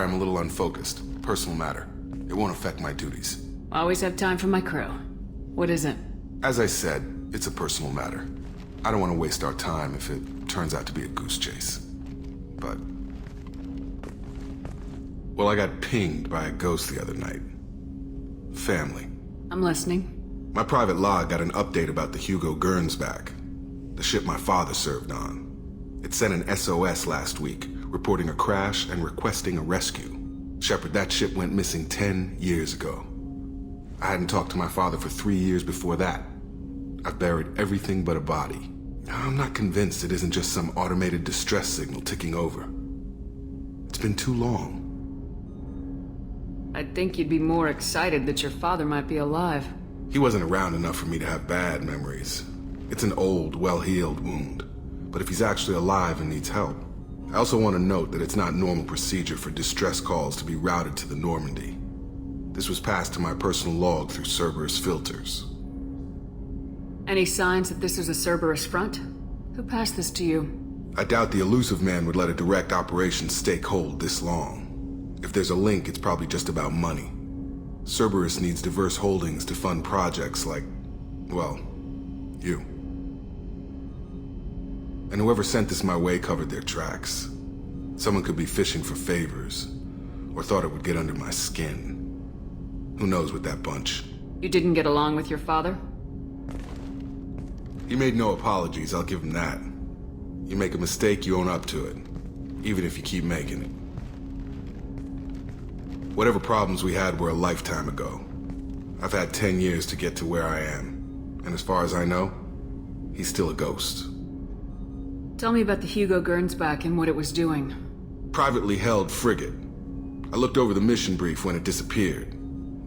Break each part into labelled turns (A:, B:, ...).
A: I'm a little unfocused. Personal matter. It won't affect my duties.
B: Always have time for my crew. What is it?
A: As I said, it's a personal matter. I don't want to waste our time if it turns out to be a goose chase. But... well, I got pinged by a ghost the other night. Family.
B: I'm listening.
A: My private log got an update about the Hugo Gernsback, the ship my father served on. It sent an SOS last week, reporting a crash and requesting a rescue. Shepard, that ship went missing 10 years ago. I hadn't talked to my father for 3 years before that. I've buried everything but a body. I'm not convinced it isn't just some automated distress signal ticking over. It's been too long.
B: I'd think you'd be more excited that your father might be alive.
A: He wasn't around enough for me to have bad memories. It's an old, well-healed wound. But if he's actually alive and needs help, I also want to note that it's not normal procedure for distress calls to be routed to the Normandy. This was passed to my personal log through Cerberus filters.
B: Any signs that this is a Cerberus front? Who passed this to you?
A: I doubt the elusive man would let a direct operations stake hold this long. If there's a link, it's probably just about money. Cerberus needs diverse holdings to fund projects like, well, you. And whoever sent this my way covered their tracks. Someone could be fishing for favors, or thought it would get under my skin. Who knows with that bunch?
B: You didn't get along with your father?
A: He made no apologies, I'll give him that. You make a mistake, you own up to it, even if you keep making it. Whatever problems we had were a lifetime ago. I've had 10 years to get to where I am, and as far as I know, he's still a ghost.
B: Tell me about the Hugo Gernsback and what it was doing.
A: Privately held frigate. I looked over the mission brief when it disappeared.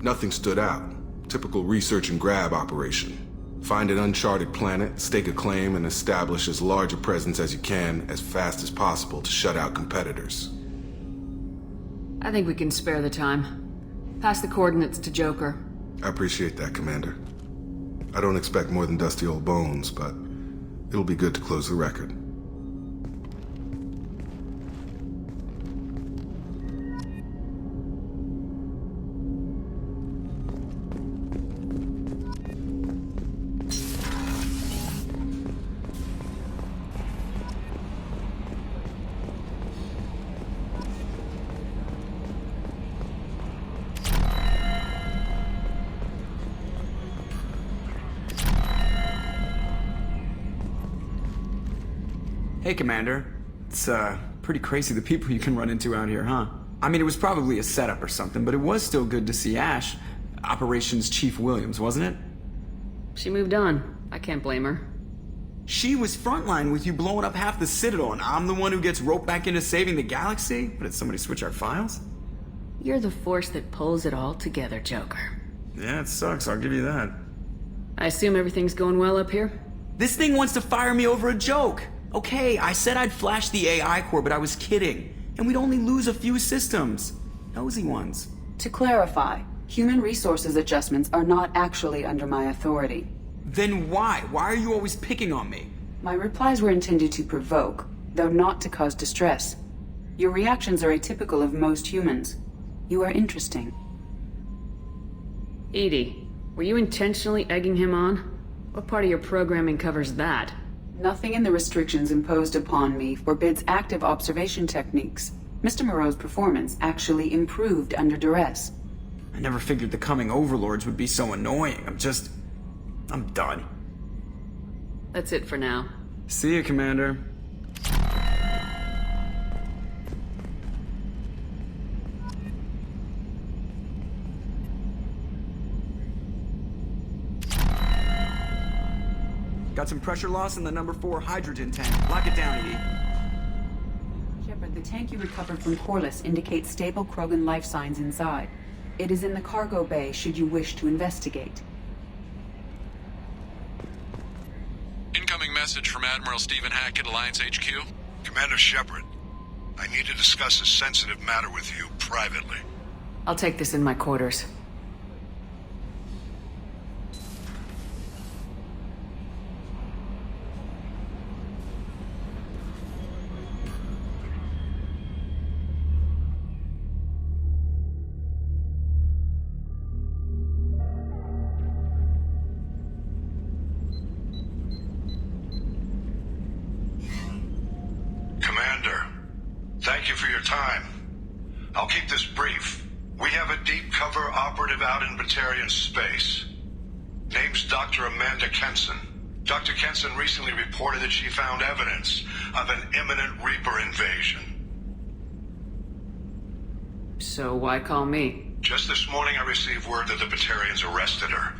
A: Nothing stood out. Typical research and grab operation. Find an uncharted planet, stake a claim, and establish as large a presence as you can as fast as possible to shut out competitors.
B: I think we can spare the time. Pass the coordinates to Joker.
A: I appreciate that, Commander. I don't expect more than dusty old bones, but it'll be good to close the record.
C: Hey, Commander. It's, pretty crazy the people you can run into out here, huh? I mean, it was probably a setup or something, but it was still good to see Ash. Operations Chief Williams, wasn't it?
B: She moved on. I can't blame her.
C: She was frontline with you blowing up half the Citadel, and I'm the one who gets roped back into saving the galaxy? But did somebody switch our files?
B: You're the force that pulls it all together, Joker.
C: Yeah, it sucks, I'll give you that.
B: I assume everything's going well up here?
C: This thing wants to fire me over a joke! Okay, I said I'd flash the AI core, but I was kidding. And we'd only lose a few systems. Nosy ones.
D: To clarify, human resources adjustments are not actually under my authority.
C: Then why? Why are you always picking on me?
D: My replies were intended to provoke, though not to cause distress. Your reactions are atypical of most humans. You are interesting.
B: Edie, were you intentionally egging him on? What part of your programming covers that?
D: Nothing in the restrictions imposed upon me forbids active observation techniques. Mr. Moreau's performance actually improved under duress.
C: I never figured the coming overlords would be so annoying. I'm done.
B: That's it for now.
C: See you, Commander. Got some pressure loss in the number 4 hydrogen tank. Lock it down, Edie.
D: Shepard, the tank you recovered from Corliss indicates stable Krogan life signs inside. It is in the cargo bay should you wish to investigate.
E: Incoming message from Admiral Stephen Hackett, Alliance HQ.
F: Commander Shepard, I need to discuss a sensitive matter with you privately.
B: I'll take this in my quarters.
F: undercover operative out in Batarian space. Name's Dr. Amanda Kenson. Dr. Kenson recently reported that she found evidence of an imminent Reaper invasion.
B: So why call me?
F: Just this morning I received word that the Batarians arrested her.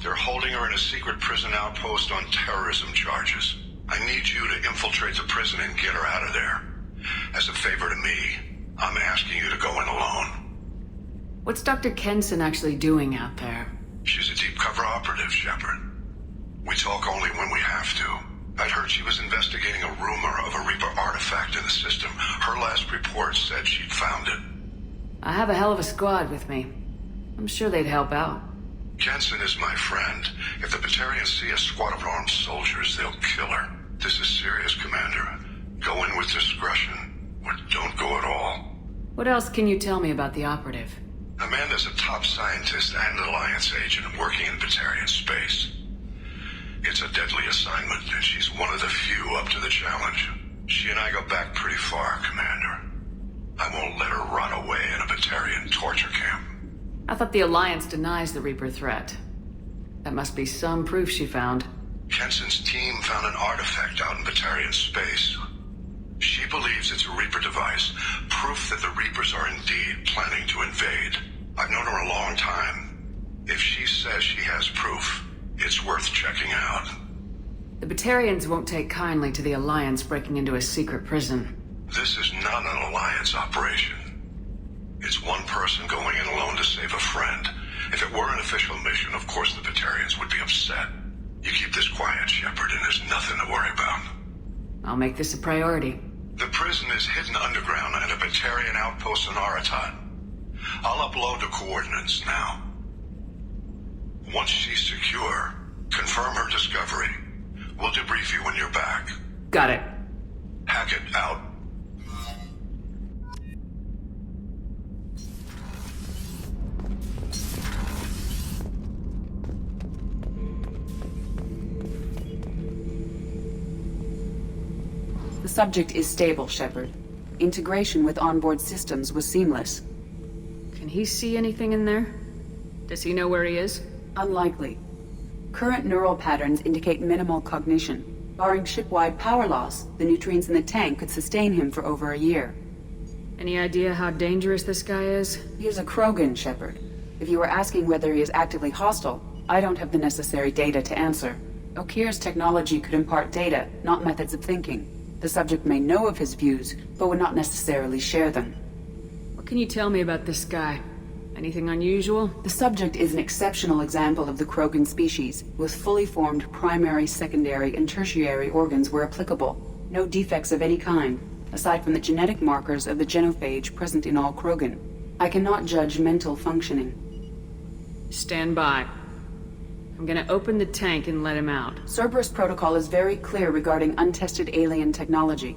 F: They're holding her in a secret prison outpost on terrorism charges. I need you to infiltrate the prison and get her out of there. As a favor to me, I'm asking you to go in alone.
B: What's Dr. Kenson actually doing out there?
F: She's a deep cover operative, Shepard. We talk only when we have to. I'd heard she was investigating a rumor of a Reaper artifact in the system. Her last report said she'd found it.
B: I have a hell of a squad with me. I'm sure they'd help out.
F: Jensen is my friend. If the Batarians see a squad of armed soldiers, they'll kill her. This is serious, Commander. Go in with discretion, or don't go at all.
B: What else can you tell me about the operative?
F: Amanda's a top scientist and Alliance agent working in Batarian space. It's a deadly assignment, and she's one of the few up to the challenge. She and I go back pretty far, Commander. I won't let her rot away in a Batarian torture camp.
B: I thought the Alliance denies the Reaper threat. That must be some proof she found.
F: Kenson's team found an artifact out in Batarian space. She believes it's a Reaper device, proof that the Reapers are indeed planning to invade. I've known her a long time. If she says she has proof, it's worth checking out.
B: The Batarians won't take kindly to the Alliance breaking into a secret prison.
F: This is not an Alliance operation. It's one person going in alone to save a friend. If it were an official mission, of course the Batarians would be upset. You keep this quiet, Shepard, and there's nothing to worry about.
B: I'll make this a priority.
F: The prison is hidden underground in a Batarian outpost in Aratat. I'll upload the coordinates now. Once she's secure, confirm her discovery. We'll debrief you when you're back.
B: Got it.
F: Hackett out.
D: The subject is stable, Shepard. Integration with onboard systems was seamless.
B: Can he see anything in there? Does he know where he is?
D: Unlikely. Current neural patterns indicate minimal cognition. Barring ship-wide power loss, the nutrients in the tank could sustain him for over a year.
B: Any idea how dangerous this guy is?
D: He is a Krogan, Shepard. If you were asking whether he is actively hostile, I don't have the necessary data to answer. Okir's technology could impart data, not methods of thinking. The subject may know of his views, but would not necessarily share them.
B: What can you tell me about this guy? Anything unusual?
D: The subject is an exceptional example of the Krogan species, with fully formed primary, secondary, and tertiary organs where applicable. No defects of any kind, aside from the genetic markers of the genophage present in all Krogan. I cannot judge mental functioning.
B: Stand by. I'm gonna open the tank and let him out.
D: Cerberus protocol is very clear regarding untested alien technology.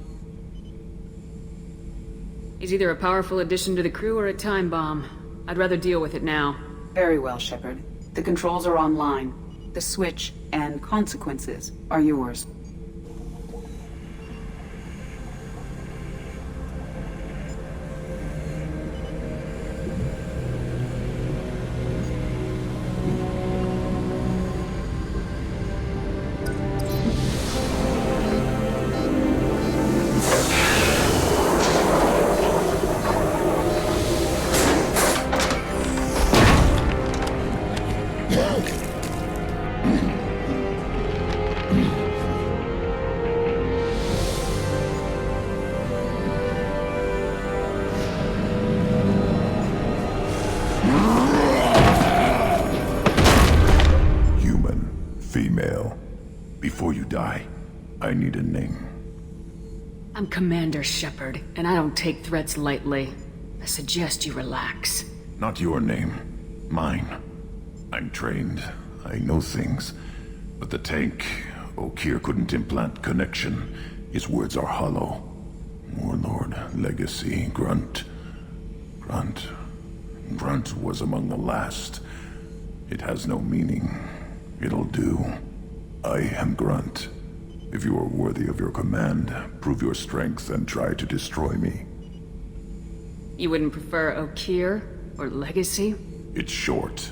B: He's either a powerful addition to the crew or a time bomb. I'd rather deal with it now.
D: Very well, Shepard. The controls are online. The switch and consequences are yours.
G: Female. Before you die, I need a name.
B: I'm Commander Shepard, and I don't take threats lightly. I suggest you relax.
G: Not your name. Mine. I'm trained. I know things. But the tank, Okir couldn't implant connection. His words are hollow. Warlord, Legacy, Grunt. Grunt was among the last. It has no meaning. It'll do. I am Grunt. If you are worthy of your command, prove your strength and try to destroy me.
B: You wouldn't prefer Okir or Legacy?
G: It's short.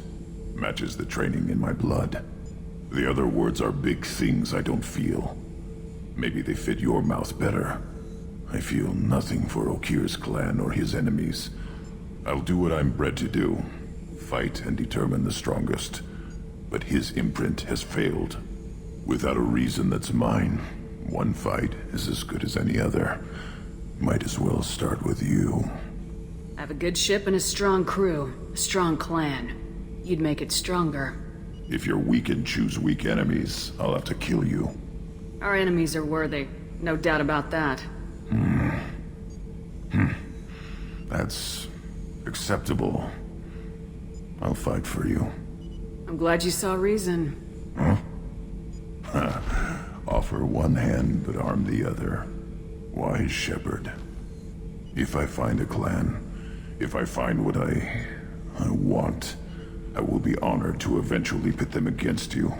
G: Matches the training in my blood. The other words are big things I don't feel. Maybe they fit your mouth better. I feel nothing for Okir's clan or his enemies. I'll do what I'm bred to do. Fight and determine the strongest. But his imprint has failed. Without a reason that's mine, one fight is as good as any other. Might as well start with you.
B: I have a good ship and a strong crew. A strong clan. You'd make it stronger.
G: If you're weak and choose weak enemies, I'll have to kill you.
B: Our enemies are worthy. No doubt about that.
G: That's acceptable. I'll fight for you.
B: I'm glad you saw reason.
G: Offer one hand, but arm the other. Wise shepherd. If I find a clan, if I find what I want, I will be honored to eventually pit them against you.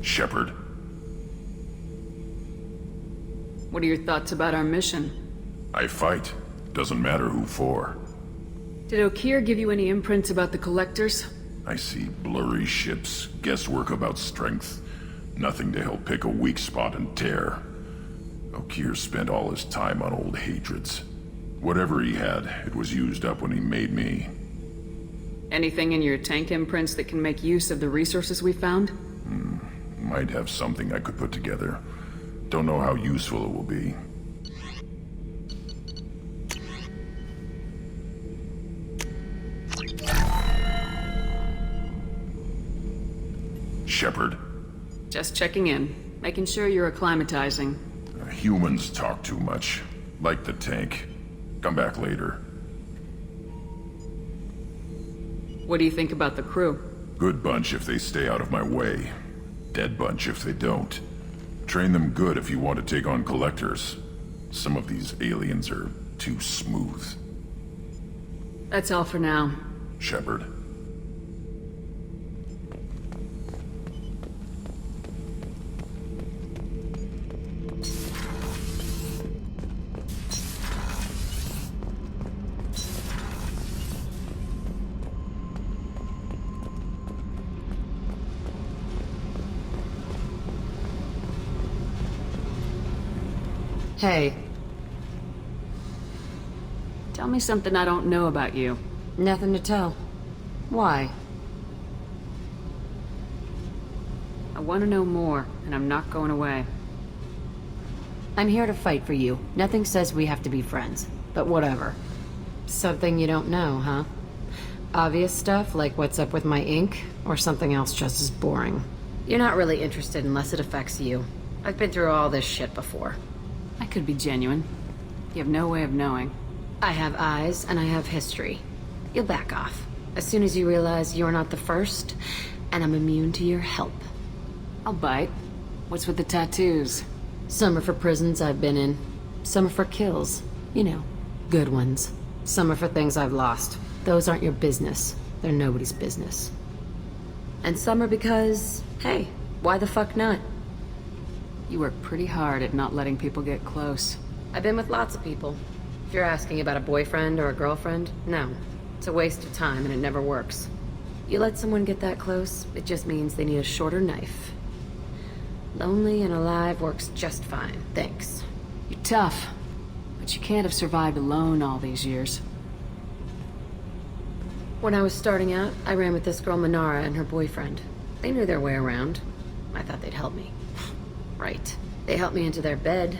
G: Shepherd.
B: What are your thoughts about our mission?
G: I fight. Doesn't matter who for.
B: Did Okir give you any imprints about the Collectors?
G: I see blurry ships, guesswork about strength. Nothing to help pick a weak spot and tear. Okir spent all his time on old hatreds. Whatever he had, it was used up when he made me.
B: Anything in your tank imprints that can make use of the resources we found?
G: Might have something I could put together. Don't know how useful it will be. Shepherd.
B: Just checking in. Making sure you're acclimatizing.
G: Humans talk too much. Like the tank. Come back later.
B: What do you think about the crew?
G: Good bunch if they stay out of my way. Dead bunch if they don't. Train them good if you want to take on Collectors. Some of these aliens are too smooth.
B: That's all for now.
G: Shepherd.
H: Hey,
B: Tell me something I don't know about you.
H: nothing to tell. Why?
B: I want to know more, and I'm not going away.
H: I'm here to fight for you. Nothing says we have to be friends, but whatever. Something you don't know, huh? Obvious stuff like what's up with my ink, or something else just as boring. You're not really interested unless it affects you. I've been through all this shit before.
B: I could be genuine. You have no way of knowing.
H: I have eyes and I have history. You'll back off as soon as you realize you're not the first, and I'm immune to your help.
B: I'll bite. What's with the tattoos?
H: Some are for prisons I've been in. Some are for kills. You know, good ones. Some are for things I've lost. Those aren't your business. They're nobody's business. And some are because, hey, why the fuck not?
B: You work pretty hard at not letting people get close.
H: I've been with lots of people. If you're asking about a boyfriend or a girlfriend, no. It's a waste of time and it never works. You let someone get that close, it just means they need a shorter knife. Lonely and alive works just fine, thanks.
B: You're tough, but you can't have survived alone all these years.
H: When I was starting out, I ran with this girl Minara and her boyfriend. They knew their way around. I thought they'd help me. Right. They helped me into their bed.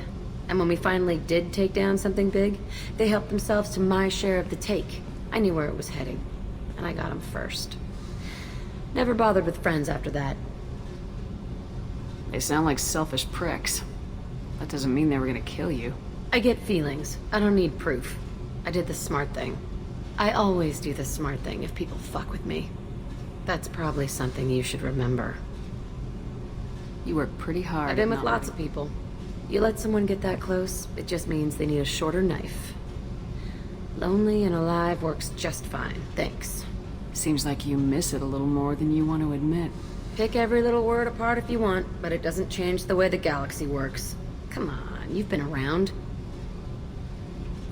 H: And when we finally did take down something big, they helped themselves to my share of the take. I knew where it was heading, and I got them first. Never bothered with friends after that.
B: They sound like selfish pricks. That doesn't mean they were gonna kill you.
H: I get feelings. I don't need proof. I did the smart thing. I always do the smart thing if people fuck with me. That's probably something you should remember.
B: You work pretty hard.
H: I've been
B: at
H: with
B: not
H: lots of people. You let someone get that close, it just means they need a shorter knife. Lonely and alive works just fine, thanks.
B: Seems like you miss it a little more than you want to admit.
H: Pick every little word apart if you want, but it doesn't change the way the galaxy works. Come on, you've been around.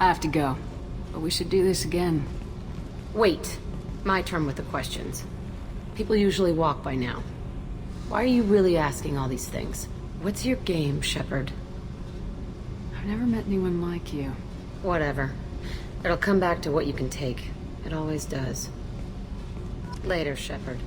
B: I have to go, but we should do this again.
H: Wait. My turn with the questions. People usually walk by now. Why are you really asking all these things? What's your game, Shepard?
B: I've never met anyone like you.
H: Whatever. It'll come back to what you can take. It always does. Later, Shepard.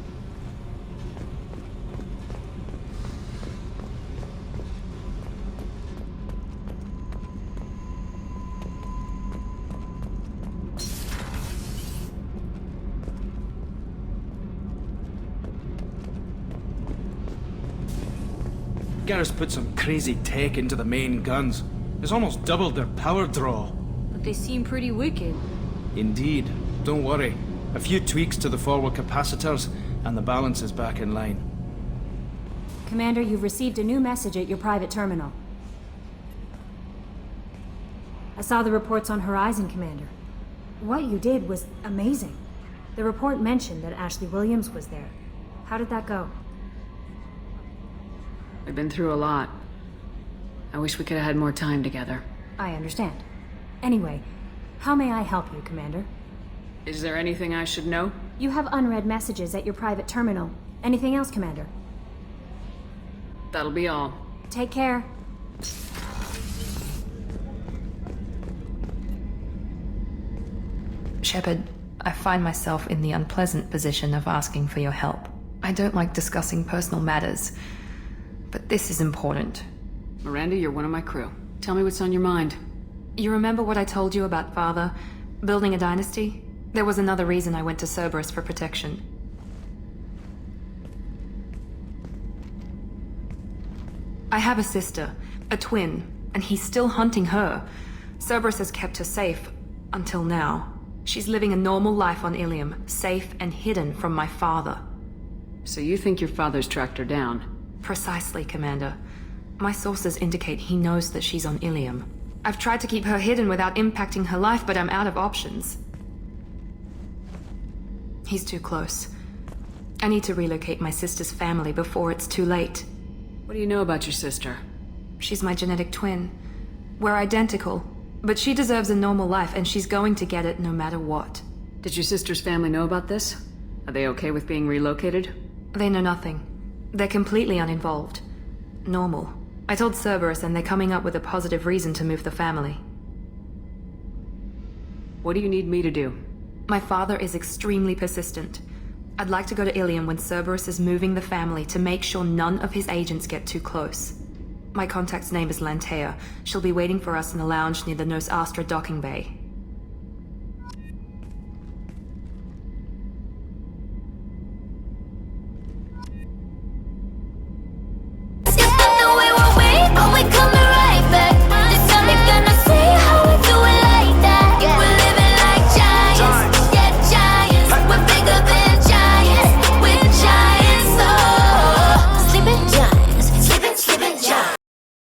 I: Garrus put some crazy tech into the main guns. It's almost doubled their power draw.
J: But they seem pretty wicked.
I: Indeed. Don't worry. A few tweaks to the forward capacitors, and the balance is back in line.
J: Commander, you've received a new message at your private terminal. I saw the reports on Horizon, Commander. What you did was amazing. The report mentioned that Ashley Williams was there. How did that go?
B: We've been through a lot. I wish we could have had more time together.
J: I understand. Anyway, how may I help you, Commander?
B: Is there anything I should know?
J: You have unread messages at your private terminal. Anything else, Commander?
B: That'll be all.
J: Take care.
K: Shepard, I find myself in the unpleasant position of asking for your help. I don't like discussing personal matters, but this is important.
B: Miranda, you're one of my crew. Tell me what's on your mind.
K: You remember what I told you about Father? Building a dynasty? There was another reason I went to Cerberus for protection. I have a sister, a twin, and he's still hunting her. Cerberus has kept her safe, until now. She's living a normal life on Ilium, safe and hidden from my father.
B: So you think your father's tracked her down?
K: Precisely, Commander. My sources indicate he knows that she's on Ilium. I've tried to keep her hidden without impacting her life, but I'm out of options. He's too close. I need to relocate my sister's family before it's too late.
B: What do you know about your sister?
K: She's my genetic twin. We're identical, but she deserves a normal life, and she's going to get it no matter what.
B: Did your sister's family know about this? Are they okay with being relocated?
K: They know nothing. They're completely uninvolved. Normal. I told Cerberus, and they're coming up with a positive reason to move the family.
B: What do you need me to do?
K: My father is extremely persistent. I'd like to go to Ilium when Cerberus is moving the family to make sure none of his agents get too close. My contact's name is Lantea. She'll be waiting for us in the lounge near the Nos Astra docking bay.